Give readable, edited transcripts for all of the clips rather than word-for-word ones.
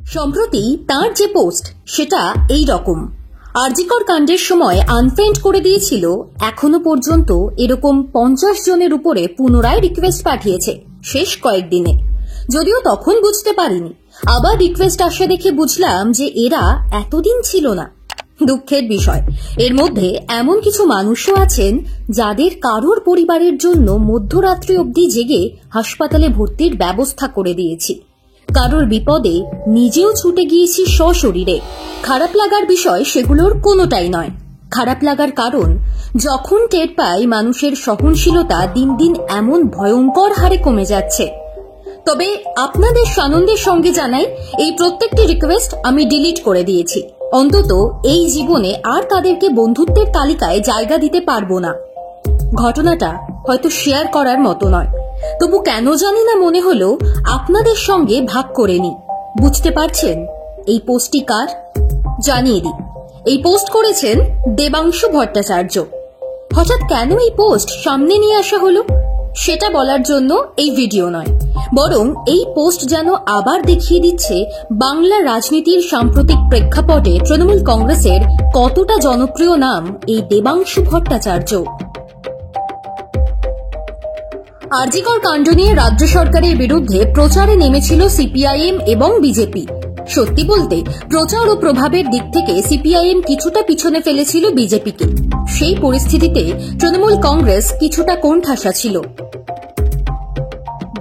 সম্প্রতি তার যে পোস্ট সেটা এই রকম। আরজিকর কাণ্ডের সময় আনফ্রেন্ড করে দিয়েছিল, এখনো পর্যন্ত এরকম 50 জনের উপরে পুনরায় রিকোয়েস্ট পাঠিয়েছে শেষ কয়েকদিনে। যদিও তখন বুঝতে পারিনি, আবার রিকোয়েস্ট আসে দেখে বুঝলাম যে এরা এতদিন ছিল না। দুঃখের বিষয়, এর মধ্যে এমন কিছু মানুষও আছেন যাদের কারোর পরিবারের জন্য মধ্যরাত্রি অবধি জেগে হাসপাতালে ভর্তির ব্যবস্থা করে দিয়েছি। কারোর বিপদে নিজেও ছুটে গিয়েছি সশরীরে। খারাপ লাগার বিষয় সেগুলোর কোনোটাই নয়। খারাপ লাগার কারণ, যখন টের পাই মানুষের সহনশীলতা দিন দিন এমন ভয়ঙ্কর হারে কমে যাচ্ছে। তবে আপনাদের সানন্দের সঙ্গে জানাই, এই প্রত্যেকটি রিকোয়েস্ট আমি ডিলিট করে দিয়েছি। অন্তত এই জীবনে আর তাদেরকে বন্ধুত্বের তালিকায় জায়গা দিতে পারবো না। ঘটনাটা হয়তো শেয়ার করার মতো নয়, তবু কেন জানি না মনে হলো আপনাদের সঙ্গে ভাগ করে নি। বুঝতে পারছেন এই পোস্টটি কার? জানিয়ে দিই, এই পোস্ট করেছেন দেবাংশু ভট্টাচার্য। হঠাৎ কেন এই পোস্ট সামনে নিয়ে আসা হলো সেটা বলার জন্য এই ভিডিও নয়, বরং এই পোস্ট যেন আবার দেখিয়ে দিচ্ছে বাংলা রাজনীতির সাম্প্রতিক প্রেক্ষাপটে তৃণমূল কংগ্রেসের কতটা জনপ্রিয় নাম এই দেবাংশু ভট্টাচার্য। আরজিকর কাণ্ড নিয়ে রাজ্য সরকারের বিরুদ্ধে প্রচারে নেমেছিল সিপিআইএম এবং বিজেপি। সত্যি বলতে প্রচার ও প্রভাবের দিক থেকে সিপিআইএম কিছুটা পিছনে ফেলেছিল বিজেপিকে। সেই পরিস্থিতিতে তৃণমূল কংগ্রেস কিছুটা কোণঠাসা ছিল।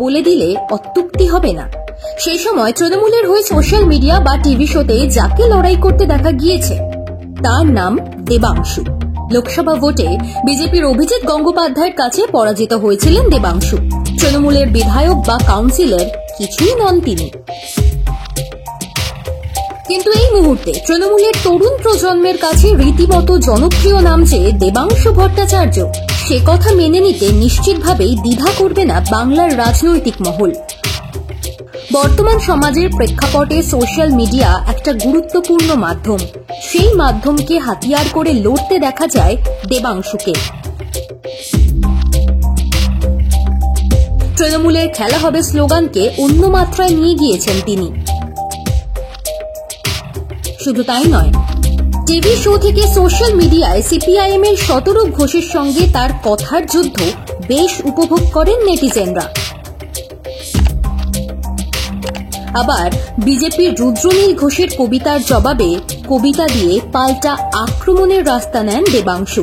বলে দিলে অত্যুক্তি হবে না, সেই সময় তৃণমূলের হয়ে সোশ্যাল মিডিয়া বা টিভি শোতে যাকে লড়াই করতে দেখা গিয়েছে তার নাম দেবাংশু। লোকসভা ভোটে বিজেপির অভিজিৎ গঙ্গোপাধ্যায়ের কাছে পরাজিত হয়েছিলেন দেবাংশু। তৃণমূলের বিধায়ক বা কাউন্সিলর কিছুই নন তিনি। কিন্তু এই মুহূর্তে তৃণমূলের তরুণ প্রজন্মের কাছে রীতিমতো জনপ্রিয় নাম যে দেবাংশু ভট্টাচার্য, সে কথা মেনে নিতে নিশ্চিতভাবেই দ্বিধা করবে না বাংলার রাজনৈতিক মহল। বর্তমান সমাজের প্রেক্ষাপটে সোশ্যাল মিডিয়া একটা গুরুত্বপূর্ণ মাধ্যম। সেই মাধ্যমকে হাতিয়ার করে লড়তে দেখা যায় দেবাংশুকে। তৃণমূলের খেলা হবে স্লোগানকে অন্য মাত্রায় নিয়ে গিয়েছেন তিনি। শুধু তাই নয়, টিভি শো থেকে সোশ্যাল মিডিয়ায় সিপিআইএম এর শতরূপ ঘোষের সঙ্গে তার কথার যুদ্ধ বেশ উপভোগ করেন নেটিজেনরা। আবার বিজেপির রুদ্রনীল ঘোষের কবিতার জবাবে কবিতা দিয়ে পাল্টা আক্রমণের রাস্তা নেন দেবাংশু।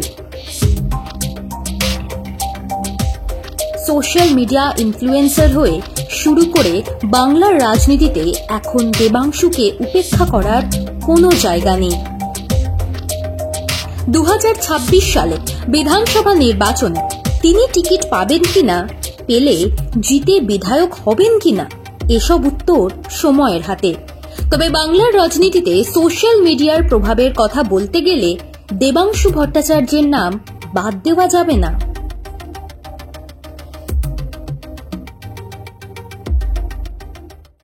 সোশ্যাল মিডিয়া ইনফ্লুয়েন্সার হয়ে শুরু করে বাংলার রাজনীতিতে এখন দেবাংশুকে উপেক্ষা করার কোনো জায়গা নেই। 2026 সালে বিধানসভা নির্বাচনে তিনি টিকিট পাবেন কিনা, পেলে জিতে বিধায়ক হবেন কিনা, এসব উত্তর সময়ের হাতে। তবে বাংলার রাজনীতিতে সোশ্যাল মিডিয়ার প্রভাবের কথা বলতে গেলে দেবাংশু ভট্টাচার্যের নাম বাদ দেওয়া যাবে না।